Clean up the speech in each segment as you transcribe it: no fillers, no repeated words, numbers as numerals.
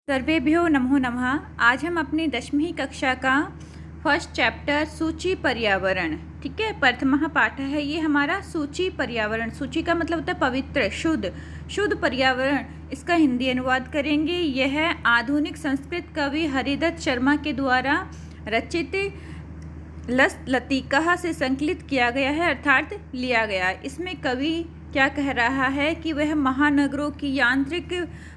सर्वेभ्यो नमो नमः। आज हम अपनी 10वीं कक्षा का फर्स्ट चैप्टर सूची पर्यावरण, ठीक है, प्रथम पाठ है ये हमारा सूची पर्यावरण। सूची का मतलब होता है पवित्र, शुद्ध पर्यावरण। इसका हिंदी अनुवाद करेंगे। यह आधुनिक संस्कृत कवि हरिदत्त शर्मा के द्वारा रचित लतिका से संकलित किया गया है, अर्थात लिया गया है। इसमें कवि क्या कह रहा है कि वह महानगरों की यांत्रिक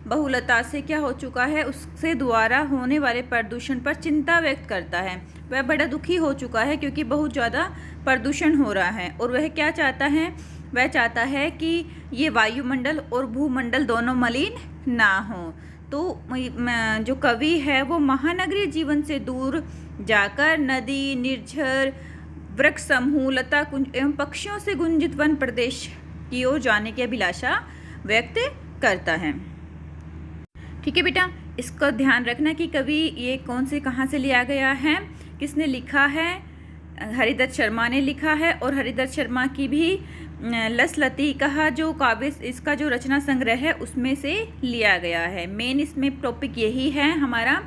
बहुलता से क्या हो चुका है, उससे द्वारा होने वाले प्रदूषण पर चिंता व्यक्त करता है। वह बड़ा दुखी हो चुका है क्योंकि बहुत ज़्यादा प्रदूषण हो रहा है। और वह क्या चाहता है, वह चाहता है कि ये वायुमंडल और भूमंडल दोनों मलिन ना हो। तो जो कवि है वो महानगरीय जीवन से दूर जाकर नदी, निर्झर, वृक्ष समूह, लता कुंज एवं पक्षियों से गुंजित वन प्रदेश की ओर जाने की अभिलाषा व्यक्त करता है। ठीक है बेटा, इसका ध्यान रखना कि कवि ये कौन से कहाँ से लिया गया है, किसने लिखा है। हरिदत्त शर्मा ने लिखा है। और हरिदत्त शर्मा की भी लतिका जो काव्य, इसका जो रचना संग्रह है उसमें से लिया गया है। मेन इसमें टॉपिक यही है हमारा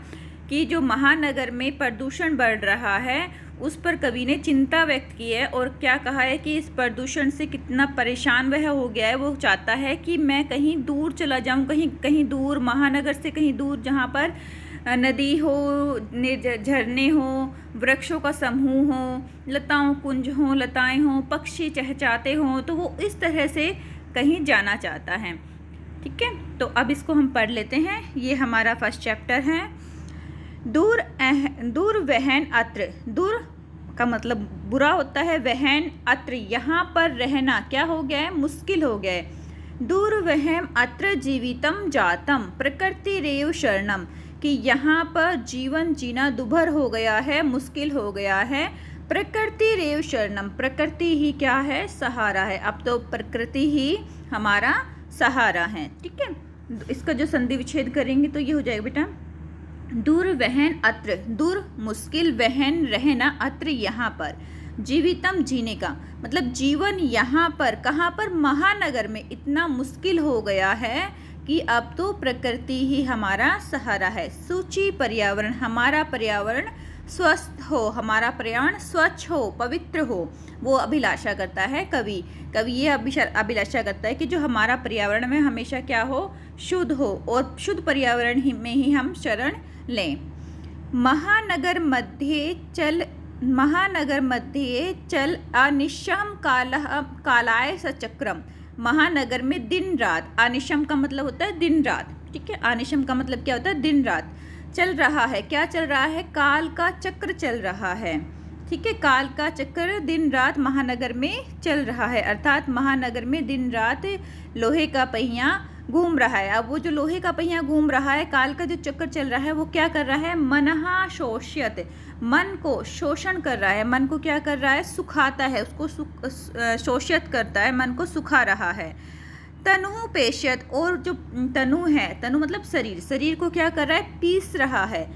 कि जो महानगर में प्रदूषण बढ़ रहा है उस पर कवि ने चिंता व्यक्त की है। और क्या कहा है कि इस प्रदूषण से कितना परेशान वह हो गया है। वो चाहता है कि मैं कहीं दूर चला जाऊं, कहीं दूर, महानगर से कहीं दूर, जहां पर नदी हो, झरने हो, वृक्षों का समूह हो, लताओं कुंज हो, लताएं हो, पक्षी चहचहाते हों, तो वो इस तरह से कहीं जाना चाहता है। ठीक है, तो अब इसको हम पढ़ लेते हैं। ये हमारा फर्स्ट चैप्टर है। दूर वहन अत्र, दूर का मतलब बुरा होता है, वहन अत्र यहाँ पर रहना क्या हो गया है, मुश्किल हो गया है। दूर वहम अत्र जीवितम जातम प्रकृति रेव शरणम, कि यहाँ पर जीवन जीना दुभर हो गया है, मुश्किल हो गया है। प्रकृति रेव शरणम, प्रकृति ही क्या है, सहारा है। अब तो प्रकृति ही हमारा सहारा है। ठीक है, इसका जो संधि विच्छेद करेंगे तो ये हो जाएगा बेटा, दूर वहन अत्र, दूर मुश्किल, वहन रहना, अत्र यहाँ पर, जीवितम जीने का मतलब जीवन यहाँ पर, कहाँ पर, महानगर में इतना मुश्किल हो गया है कि अब तो प्रकृति ही हमारा सहारा है। सूची पर्यावरण, हमारा पर्यावरण स्वस्थ हो, हमारा पर्यावरण स्वच्छ हो, पवित्र हो, वो अभिलाषा करता है कवि। ये अभिलाषा करता है कि जो हमारा पर्यावरण में हमेशा क्या हो, शुद्ध हो, और शुद्ध पर्यावरण में ही हम शरण लें। महानगर मध्ये चल अनिशम कालाय सचक्रम, महानगर में दिन रात, अनिशम का मतलब होता है दिन रात, ठीक है, अनिशम का मतलब क्या होता है, दिन रात चल रहा है। क्या चल रहा है, काल का चक्र चल रहा है। ठीक है, काल का चक्र दिन रात महानगर में चल रहा है, अर्थात महानगर में दिन रात लोहे का पहिया घूम रहा है। अब वो जो लोहे का पहिया घूम रहा है, काल का जो चक्कर चल रहा है, वो क्या कर रहा है, मनहा शोष्यत, मन को शोषण कर रहा है, मन को क्या कर रहा है, सुखाता है, उसको शोषित करता है, मन को सुखा रहा है। तनु पेशत, और जो तनु है, तनु मतलब शरीर, शरीर को क्या कर रहा है, पीस रहा है।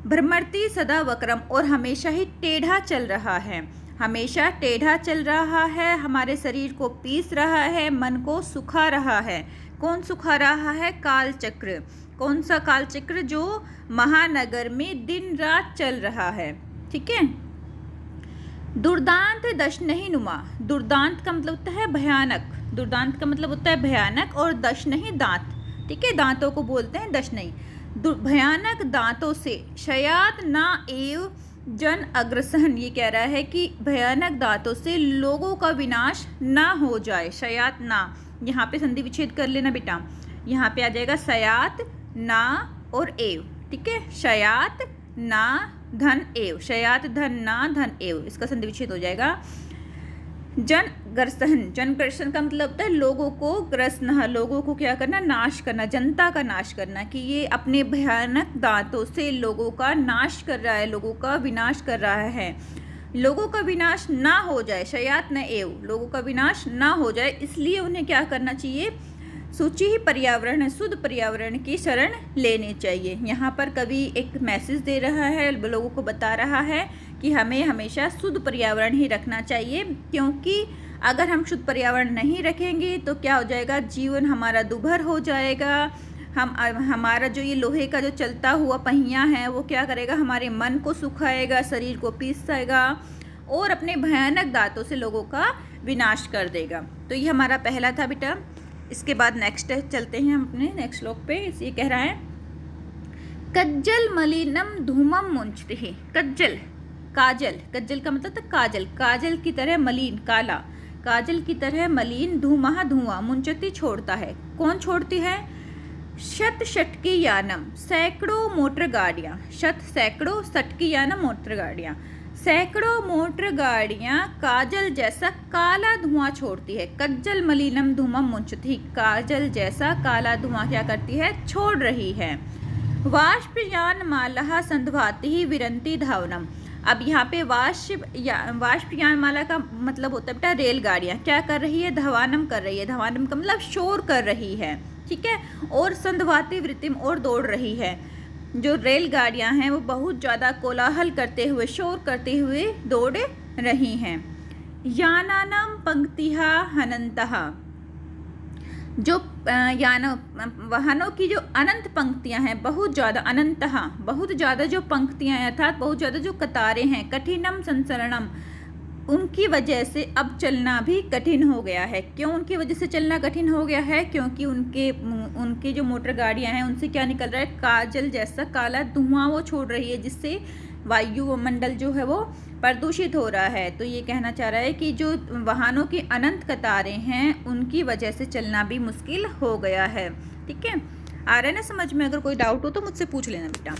भ्रमर्ती सदा वक्रम, और हमेशा ही टेढ़ा चल रहा है, हमेशा टेढ़ा चल रहा है, हमारे शरीर को पीस रहा है, मन को सुखा रहा है। कौन सुखा रहा है, काल चक्र। कौन सा काल चक्र, जो महानगर में दिन रात चल रहा है। ठीक है, दुर्दांत दशनहि नुमा, दुर्दांत का मतलब होता है भयानक, दुर्दांत का मतलब होता है भयानक, और दशनहि दांत, ठीक है, दांतों को बोलते हैं दशनहि। भयानक दांतों से, शयात ना एव जन अग्रसहन, ये कह रहा है कि भयानक दांतों से लोगों का विनाश ना हो जाए। शयात ना, यहाँ पे संधि विच्छेद कर लेना बेटा, यहाँ पे आ जाएगा शयात ना और एव, ठीक है, शयात ना धन एव, शयात धन ना धन एव, इसका संधि विच्छेद हो जाएगा। जन ग्रसन का मतलब होता है लोगों को ग्रसना, लोगों को क्या करना, नाश करना, जनता का नाश करना, कि ये अपने भयानक दांतों से लोगों का नाश कर रहा है, लोगों का विनाश कर रहा है। लोगों का विनाश ना हो जाए, शयात न एव, लोगों का विनाश ना हो जाए, इसलिए उन्हें क्या करना चाहिए, सूची ही पर्यावरण, शुद्ध पर्यावरण की शरण लेनी चाहिए। यहाँ पर कवि एक मैसेज दे रहा है, लोगों को बता रहा है कि हमें हमेशा शुद्ध पर्यावरण ही रखना चाहिए, क्योंकि अगर हम शुद्ध पर्यावरण नहीं रखेंगे तो क्या हो जाएगा, जीवन हमारा दुभर हो जाएगा, हमारा जो ये लोहे का जो चलता हुआ पहिया है वो क्या करेगा, हमारे मन को सुखाएगा, शरीर को पीसेगा और अपने भयानक दांतों से लोगों का विनाश कर देगा। तो ये हमारा पहला था बेटा। इसके बाद नेक्स्ट चलते हैं हम अपने नेक्स्ट श्लोक पे। ये कह रहा है कज्जल मलिनम धूमम मुंचते। कज्जल काजल, कज्जल का मतलब था काजल, काजल की तरह मलिन काला, काजल की तरह मलिन धूमह धुआं मुंचती छोड़ता है। कौन छोड़ती है? शत षटकी यानम, सैकड़ों मोटर गाड़ियाँ, शत सैकड़ों, षटकी यानम मोटर गाड़ियाँ, सैकड़ों मोटर गाड़ियाँ काजल जैसा काला धुआं छोड़ती है। कज्जल मलिनम धूमम मुंचती, काजल जैसा काला धुआं क्या करती है? छोड़ रही है। वाष्पयान माला संध्वाति ही विरंती धावनम। अब यहाँ पे वाष्पयान माला का मतलब होता है बेटा रेलगाड़ियाँ क्या कर रही है? धवानम कर रही है। धवानम का मतलब शोर कर रही है, ठीक है। और संध्वाति वृत्तिम, और दौड़ रही है। जो रेलगाड़ियाँ हैं वो बहुत ज़्यादा कोलाहल करते हुए, शोर करते हुए दौड़ रही हैं। यानानाम पंक्तिहा हनंतहा, जो वाहनों की जो अनंत पंक्तियां हैं, बहुत ज़्यादा, अनंतहा बहुत ज़्यादा जो पंक्तियां हैं अर्थात बहुत ज़्यादा जो कतारें हैं, कठिनम संसरणम, उनकी वजह से अब चलना भी कठिन हो गया है। क्यों उनकी वजह से चलना कठिन हो गया है? क्योंकि उनके जो मोटर गाड़ियां हैं उनसे क्या निकल रहा है? काजल जैसा काला धुआं वो छोड़ रही है, जिससे वायुमंडल जो है वो प्रदूषित हो रहा है। तो ये कहना चाह रहा है कि जो वाहनों की अनंत कतारें हैं उनकी वजह से चलना भी मुश्किल हो गया है, ठीक है। आ रहा है ना समझ में? अगर कोई डाउट हो तो मुझसे पूछ लेना बेटा।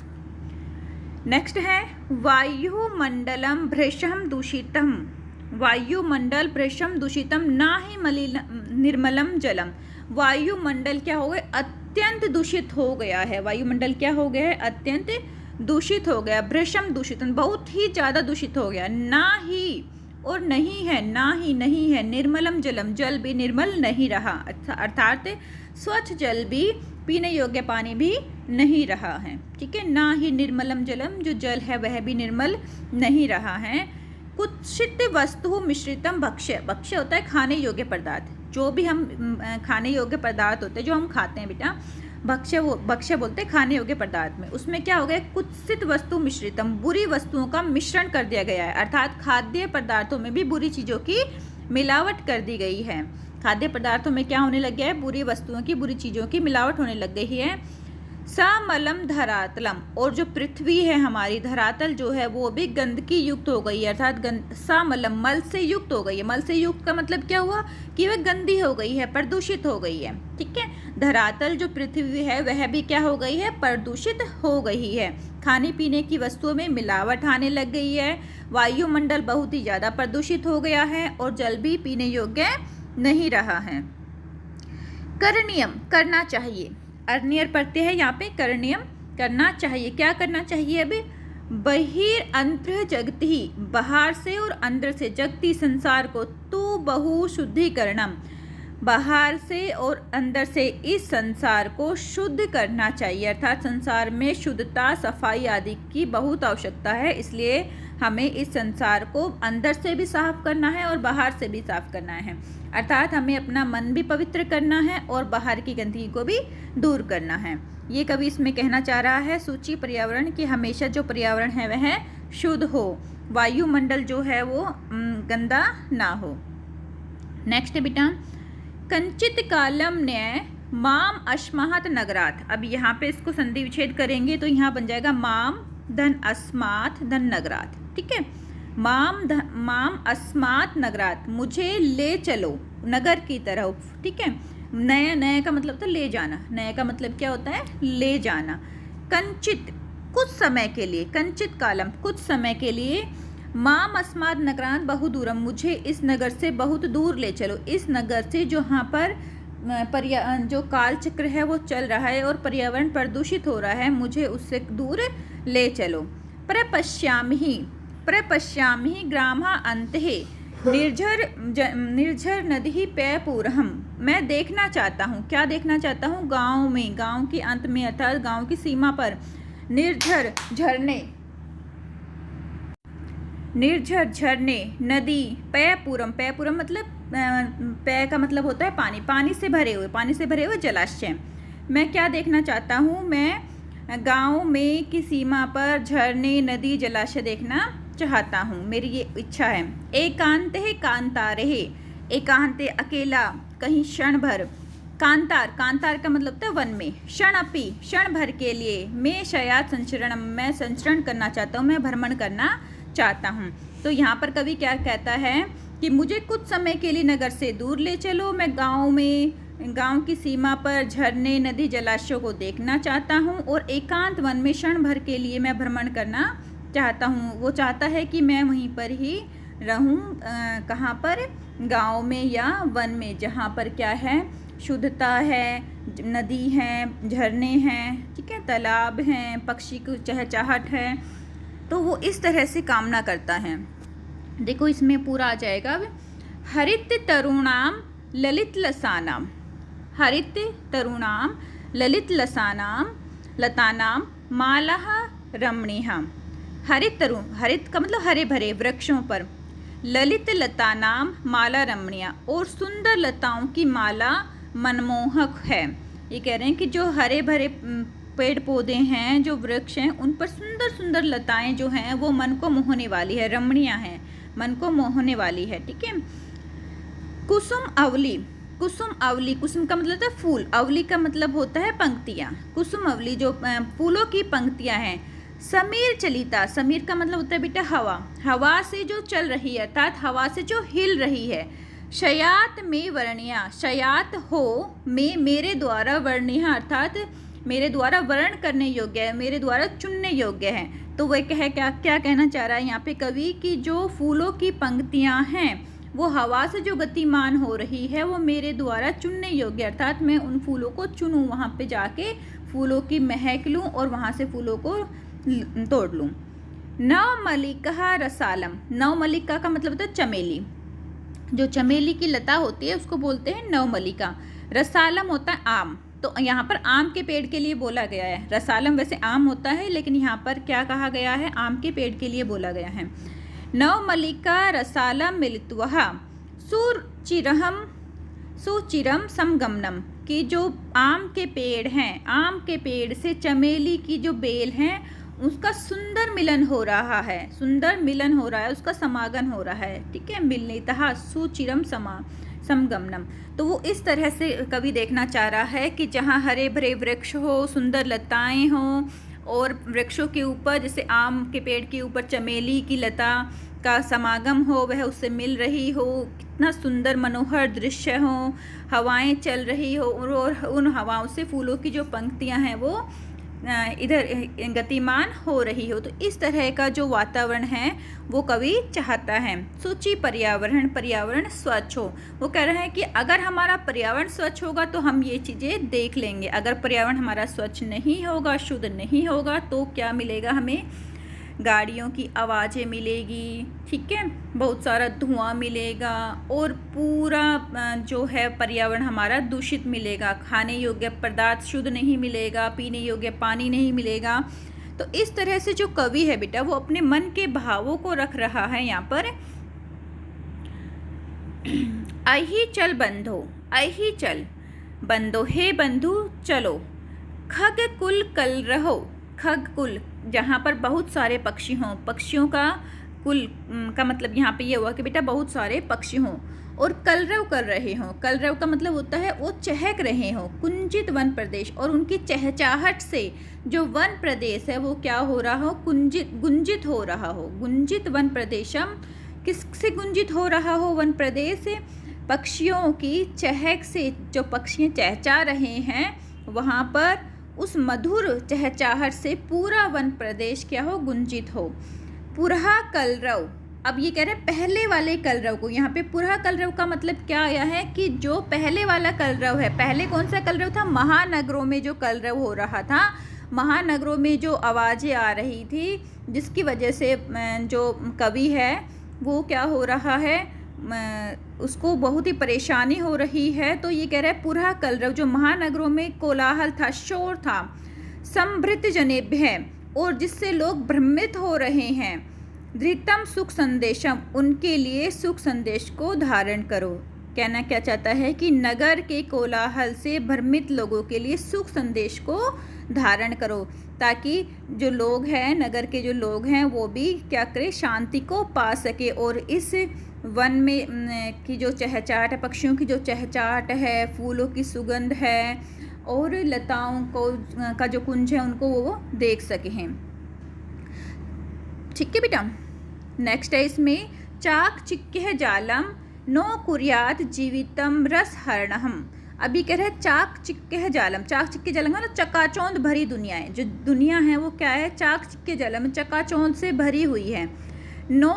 नेक्स्ट है वायुमंडलम भ्रशम दूषितम, वायुमंडल भ्रशम दूषितम ना ही निर्मलम जलम। वायुमंडल क्या हो गया? अत्यंत दूषित हो गया है। वायुमंडल क्या हो गया है? अत्यंत दूषित हो गया। भ्रशम दूषित, बहुत ही ज़्यादा दूषित हो गया। ना ही और नहीं है, ना ही नहीं है। निर्मलम जलम, जल भी निर्मल नहीं रहा, अर्थात स्वच्छ जल भी, पीने योग्य पानी भी नहीं रहा है, ठीक है। ना ही निर्मलम जलम, जो जल है वह भी निर्मल नहीं रहा है। कुत्सित वस्तु मिश्रितम भक्ष्य, भक्ष्य होता है खाने योग्य पदार्थ, जो भी हम खाने योग्य पदार्थ होते हैं जो हम खाते हैं बेटा, भक्ष्य बोलते हैं खाने योग्य पदार्थ में। उसमें क्या हो गया? कुत्सित वस्तु मिश्रितम, बुरी वस्तुओं का मिश्रण कर दिया गया है, अर्थात खाद्य पदार्थों में भी बुरी चीज़ों की मिलावट कर दी गई है। खाद्य पदार्थों में क्या होने लग गया है? बुरी वस्तुओं की, बुरी चीज़ों की मिलावट होने लग गई है। समलम धरातलम, और जो पृथ्वी है हमारी, धरातल जो है वो भी गंदगी युक्त हो गई है, अर्थात समलम, मल से युक्त हो गई है। मल से युक्त का मतलब क्या हुआ? कि वह गंदी हो गई है, प्रदूषित हो गई है, ठीक है। धरातल जो पृथ्वी है वह भी क्या हो गई है? प्रदूषित हो गई है। खाने पीने की वस्तुओं में मिलावट आने लग गई है। वायुमंडल बहुत ही ज़्यादा प्रदूषित हो गया है और जल भी पीने योग्य नहीं रहा है। करणीयम, करना चाहिए। अर्नियर पढ़ते हैं यहाँ पे, करणीयम करना चाहिए। क्या करना चाहिए? अभी बहिर अंतर जगती, बाहर से और अंदर से, जगती संसार को, तू बहु शुद्धिकरणम, बाहर से और अंदर से इस संसार को शुद्ध करना चाहिए, अर्थात संसार में शुद्धता, सफाई आदि की बहुत आवश्यकता है। इसलिए हमें इस संसार को अंदर से भी साफ करना है और बाहर से भी साफ करना है, अर्थात हमें अपना मन भी पवित्र करना है और बाहर की गंदगी को भी दूर करना है। ये कवि इसमें कहना चाह रहा है सूची पर्यावरण कि हमेशा जो पर्यावरण है वह शुद्ध हो, वायुमंडल जो है वो गंदा ना हो। नेक्स्ट बेटा, कंचित कालम न्याय माम अश्माहत नगरात। अब यहाँ पे इसको संधि विच्छेद करेंगे तो यहाँ बन जाएगा माम धन अस्मात धन नगरात, ठीक है। माम अस्मात नगरात, मुझे ले चलो नगर की तरफ, ठीक है। नया, नया का मतलब होता है ले जाना, नया का मतलब क्या होता है? ले जाना। कंचित, कुछ समय के लिए, कंचित कालम, कुछ समय के लिए। माम अस्मात नगरात बहुदूरम, मुझे इस नगर से बहुत दूर ले चलो। इस नगर से जो यहाँ पर जो काल चक्र है वो चल रहा है और पर्यावरण प्रदूषित हो रहा है, मुझे उससे दूर ले चलो। प्रपश्यामि ग्रामा अंतहे निर्झर नदी पैपूरहम, मैं देखना चाहता हूँ। क्या देखना चाहता हूँ? गाँव में, गाँव के अंत में, अर्थात गाँव की सीमा पर निर्झर झरने, निर्झर झरने, नदी, पैपूरम, पैपूरम मतलब पै का मतलब होता है पानी, पानी से भरे हुए, पानी से भरे हुए जलाशय। मैं क्या देखना चाहता हूँ, मैं गांव में की सीमा पर झरने, नदी, जलाशय देखना चाहता हूँ, मेरी ये इच्छा है। एकांत है कांतारे है, एकांत अकेला कहीं क्षण भर। कांतार, कांतार का मतलब होता है वन में। क्षण अपि, क्षण भर के लिए। मैं शयात संचरण, मैं संचरण करना चाहता हूँ, मैं भ्रमण करना चाहता हूँ। तो यहाँ पर कवि क्या कहता है कि मुझे कुछ समय के लिए नगर से दूर ले चलो, मैं गांव की सीमा पर झरने, नदी, जलाशयों को देखना चाहता हूँ और एकांत वन में क्षण भर के लिए मैं भ्रमण करना चाहता हूँ। वो चाहता है कि मैं वहीं पर ही रहूँ, कहाँ पर, गांव में या वन में, जहाँ पर क्या है, शुद्धता है, नदी है, झरने हैं, ठीक है, तालाब हैं, पक्षी की चहचहाट है। तो वो इस तरह से कामना करता है। देखो इसमें पूरा आ जाएगा। हरित तरुणाम ललित लसानाम, हरित तरुणाम ललित लसानाम लतानाम मालाह रमणीहाम। हरित तरुण, हरित का मतलब हरे भरे वृक्षों पर, ललित लतानाम माला रमणीया, और सुंदर लताओं की माला मनमोहक है। ये कह रहे हैं कि जो हरे भरे पेड़ पौधे हैं, जो वृक्ष हैं, उन पर सुंदर सुंदर लताएं जो हैं वो मन को मोहने वाली है, रमणीया हैं, मन को मोहने वाली है, ठीक है। कुसुम अवली, कुसुम अवली, कुसुम का मतलब होता है फूल, अवली का मतलब होता है पंक्तियाँ। कुसुम अवली जो फूलों की पंक्तियाँ हैं। समीर चलिता, समीर का मतलब होता है बेटा हवा, हवा से जो चल रही है, अर्थात हवा से जो हिल रही है। शयात में वर्णिया, शयात हो में मेरे द्वारा वर्णिया, अर्थात मेरे द्वारा वर्ण करने योग्य है, मेरे द्वारा चुनने योग्य है। तो वह क्या कहना चाह रहा है यहाँ पे कवि कि जो फूलों की पंक्तियाँ हैं वो हवा से जो गतिमान हो रही है वो मेरे द्वारा चुनने योग्य, अर्थात मैं उन फूलों को चुनूँ, वहाँ पे जाके फूलों की महक लूँ और वहाँ से फूलों को तोड़ लूँ। नवमल्लिका रसालम, नवमल्लिका का मतलब होता है चमेली, जो चमेली की लता होती है उसको बोलते हैं नवमल्लिका। रसालम होता है आम, तो यहाँ पर आम के पेड़ के लिए बोला गया है। रसालम वैसे आम होता है, लेकिन यहाँ पर क्या कहा गया है, आम के पेड़ के लिए बोला गया है। नवमल्लिका रसालम मिलित्वः सुचिरम समगमनम, कि जो आम के पेड़ हैं, आम के पेड़ से चमेली की जो बेल हैं उसका सुंदर मिलन हो रहा है, सुंदर मिलन हो रहा है, उसका समागम हो रहा है, ठीक है। मिलनितः सुचिरम समगमनम, तो वो इस तरह से कवि देखना चाह रहा है कि जहाँ हरे भरे वृक्ष हो, सुंदर लताएं हों, और वृक्षों के ऊपर जैसे आम के पेड़ के ऊपर चमेली की लता का समागम हो, वह उससे मिल रही हो, कितना सुंदर मनोहर दृश्य हो, हवाएं चल रही हो और उन हवाओं से फूलों की जो पंक्तियां हैं वो इधर गतिमान हो रही हो। तो इस तरह का जो वातावरण है वो कवि चाहता है। सूची पर्यावरण, पर्यावरण स्वच्छ हो। वो कह रहा है कि अगर हमारा पर्यावरण स्वच्छ होगा तो हम ये चीज़ें देख लेंगे, अगर पर्यावरण हमारा स्वच्छ नहीं होगा, शुद्ध नहीं होगा, तो क्या मिलेगा हमें, गाड़ियों की आवाज़ें मिलेगी, ठीक है, बहुत सारा धुआं मिलेगा और पूरा जो है पर्यावरण हमारा दूषित मिलेगा, खाने योग्य पदार्थ शुद्ध नहीं मिलेगा, पीने योग्य पानी नहीं मिलेगा। तो इस तरह से जो कवि है बेटा वो अपने मन के भावों को रख रहा है यहाँ पर। अहि चल बंधो, अहि चल बंधो, हे बंधु चलो। खग कुल कल रहो, खग कुल जहाँ पर बहुत सारे पक्षी हों, पक्षियों का कुल का मतलब यहाँ पे ये हुआ कि बेटा बहुत सारे पक्षी हों और कलरव कर रहे हों। कलरव का मतलब होता है वो चहक रहे हों। कुंजित वन प्रदेश, और उनकी चहचहाहट से जो वन प्रदेश है वो क्या हो रहा हो, गुंजित हो रहा हो। गुंजित वन प्रदेशम, किससे गुंजित हो रहा हो वन प्रदेश, पक्षियों की चहक से, जो पक्षी चहचा रहे हैं वहाँ पर उस मधुर चहचाहट से पूरा वन प्रदेश क्या हो, गुंजित हो। पुरहा कलरव, अब ये कह रहे हैं पहले वाले कलरव को, यहाँ पे पुरहा कलरव का मतलब क्या आया है कि जो पहले वाला कलरव है, पहले कौन सा कलरव था, महानगरों में जो कलरव हो रहा था, महानगरों में जो आवाज़ें आ रही थी जिसकी वजह से जो कवि है वो क्या हो रहा है, उसको बहुत ही परेशानी हो रही है। तो ये कह रहा है पुरहा कलरव, जो महानगरों में कोलाहल था, शोर था, संभृत जनेभ्य है, और जिससे लोग भ्रमित हो रहे हैं। धृतम सुख संदेशम, उनके लिए सुख संदेश को धारण करो। कहना क्या चाहता है कि नगर के कोलाहल से भ्रमित लोगों के लिए सुख संदेश को धारण करो, ताकि जो लोग हैं, नगर के जो लोग हैं, वो भी क्या करें, शांति को पा सके। और इस वन में की जो चहचहाट है, पक्षियों की जो चहचहाट है, फूलों की सुगंध है और लताओं को का जो कुंज है, उनको वो देख सके हैं। ठीक है बेटा। नेक्स्ट है इसमें चाक चिक्के जालम नो कुर्यात जीवितम रस हरणहम। अभी कह रहे हैं चाक चिक्के जालम। चाक चिक्के जालम मतलब चकाचौंध भरी दुनिया है। जो दुनिया है वो क्या है, चाक चिक्के जालम, चकाचौंध से भरी हुई है। नो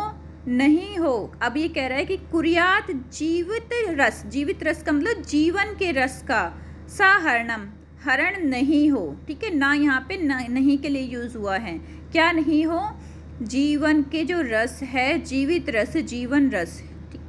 नहीं हो। अब ये कह रहा है कि कुर्यात जीवित रस, जीवित रस का मतलब जीवन के रस का, सा हरणम, हरण नहीं हो। ठीक है, ना यहाँ पे नहीं के लिए यूज़ हुआ है। क्या नहीं हो, जीवन के जो रस है, जीवित रस, जीवन रस।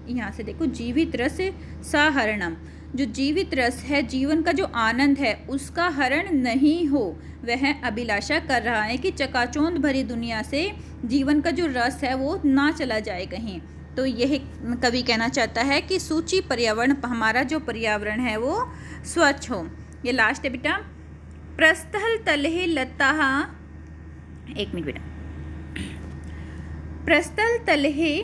यहाँ से देखो, जीवित रस सहरणम, जो जीवित रस है, जीवन का जो आनंद है, उसका हरण नहीं हो। वह अभिलाषा कर रहा है कि चकाचौंध भरी दुनिया से जीवन का जो रस है वो ना चला जाए कहीं। तो यह कवि कहना चाहता है कि सूची पर्यावरण, हमारा जो पर्यावरण है वो स्वच्छ हो। ये लास्ट है बेटा। प्रस्थल तलहे लता, एक मिनट बेटा। प्रस्थल तलहे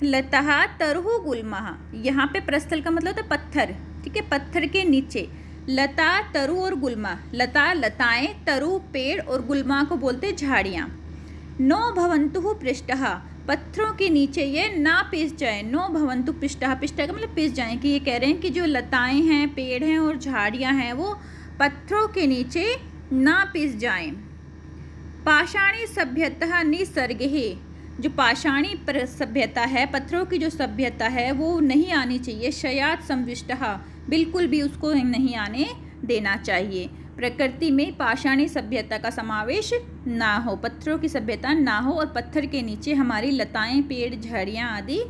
लता तरहु गुलमहा। यहाँ पे प्रस्थल का मतलब होता है पत्थर। ठीक है, पत्थर के नीचे लता, तरु और गुल्मा। लता लताएं, तरु पेड़ और गुल्मा को बोलते झाड़ियाँ। नो भवंतु पृष्ठः, पत्थरों के नीचे ये ना पिस जाए। नो भवंतु पृष्ठः, पृष्ठः का मतलब पिस जाए, कि ये कह रहे हैं कि जो लताएं हैं, पेड़ हैं और झाड़ियाँ हैं वो पत्थरों के नीचे ना पिस जाएं। पाषाणी सभ्यता निसर्गे, जो पाषाणी सभ्यता है, पत्थरों की जो सभ्यता है वो नहीं आनी चाहिए। शयात संविष्टः, बिल्कुल भी उसको नहीं आने देना चाहिए। प्रकृति में पाषाणी सभ्यता का समावेश ना हो, पत्थरों की सभ्यता ना हो और पत्थर के नीचे हमारी लताएं, पेड़, झाड़ियाँ आदि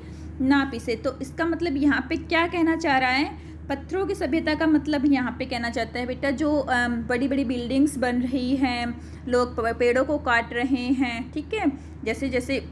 ना पिसे। तो इसका मतलब यहाँ पे क्या कहना चाह रहा है, पत्थरों की सभ्यता का मतलब यहाँ पे कहना चाहता है बेटा, जो बड़ी बड़ी बिल्डिंग्स बन रही हैं, लोग पेड़ों को काट रहे हैं। ठीक है, जैसे जैसे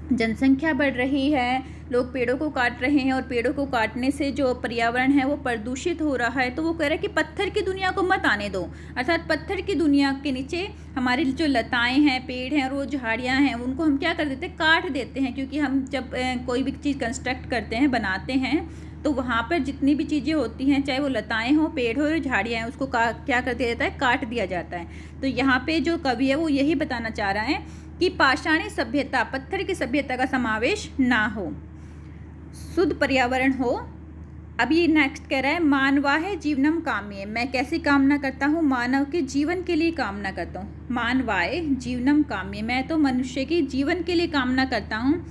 जनसंख्या बढ़ रही है, लोग पेड़ों को काट रहे हैं और पेड़ों को काटने से जो पर्यावरण है वो प्रदूषित हो रहा है। तो वो कह रहा है कि पत्थर की दुनिया को मत आने दो, अर्थात पत्थर की दुनिया के नीचे हमारी जो लताएं हैं, पेड़ हैं और वो झाड़ियाँ हैं, उनको हम क्या कर देते हैं, काट देते हैं। क्योंकि हम जब कोई भी चीज़ कंस्ट्रक्ट करते हैं, बनाते हैं, तो वहाँ पर जितनी भी चीज़ें होती हैं, चाहे वो लताएं हों, पेड़ हो, झाड़ियाँ हैं, उसको क्या कर दिया जाता है, काट दिया जाता है। तो यहाँ पे जो कवि है वो यही बताना चाह रहा है कि पाषाणी सभ्यता, पत्थर की सभ्यता का समावेश ना हो, शुद्ध पर्यावरण हो। अब ये नेक्स्ट कह रहा है मानवाहे जीवनम काम्ये, मैं कैसी कामना करता हूँ, मानव के जीवन के लिए कामना करता हूँ। मानवाए जीवनम काम्ये, मैं तो मनुष्य की जीवन के लिए कामना करता हूँ।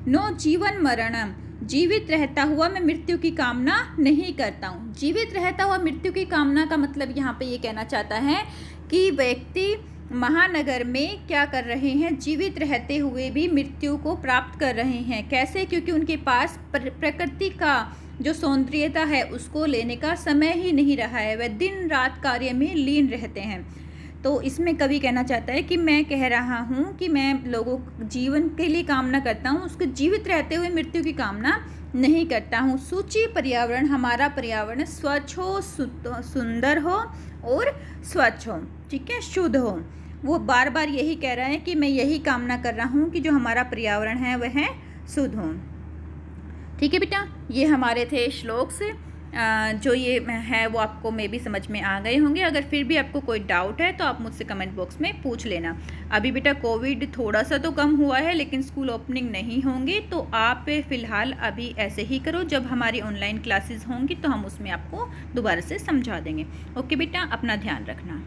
नो जीवन मरणम, जीवित रहता हुआ मैं मृत्यु की कामना नहीं करता हूँ। जीवित रहता हुआ मृत्यु की कामना का मतलब यहाँ पे ये कहना चाहता है कि व्यक्ति महानगर में क्या कर रहे हैं, जीवित रहते हुए भी मृत्यु को प्राप्त कर रहे हैं। कैसे? क्योंकि उनके पास प्रकृति का जो सौंदर्यता है उसको लेने का समय ही नहीं रहा है, वह दिन रात कार्य में लीन रहते हैं। तो इसमें कवि कहना चाहता है कि मैं कह रहा हूँ कि मैं लोगों जीवन के लिए कामना करता हूँ, उसको जीवित रहते हुए मृत्यु की कामना नहीं करता हूँ। सूची पर्यावरण, हमारा पर्यावरण स्वच्छ हो, सुंदर हो और स्वच्छ हो, ठीक है, शुद्ध हो। वो बार बार यही कह रहा है कि मैं यही कामना कर रहा हूँ कि जो हमारा पर्यावरण है वह शुद्ध हो। ठीक है बेटा, ये हमारे थे श्लोक से जो ये है वो आपको मे भी समझ में आ गए होंगे। अगर फिर भी आपको कोई डाउट है तो आप मुझसे कमेंट बॉक्स में पूछ लेना। अभी बेटा कोविड थोड़ा सा तो कम हुआ है, लेकिन स्कूल ओपनिंग नहीं होंगे, तो आप फ़िलहाल अभी ऐसे ही करो। जब हमारी ऑनलाइन क्लासेस होंगी तो हम उसमें आपको दोबारा से समझा देंगे। ओके बेटा, अपना ध्यान रखना।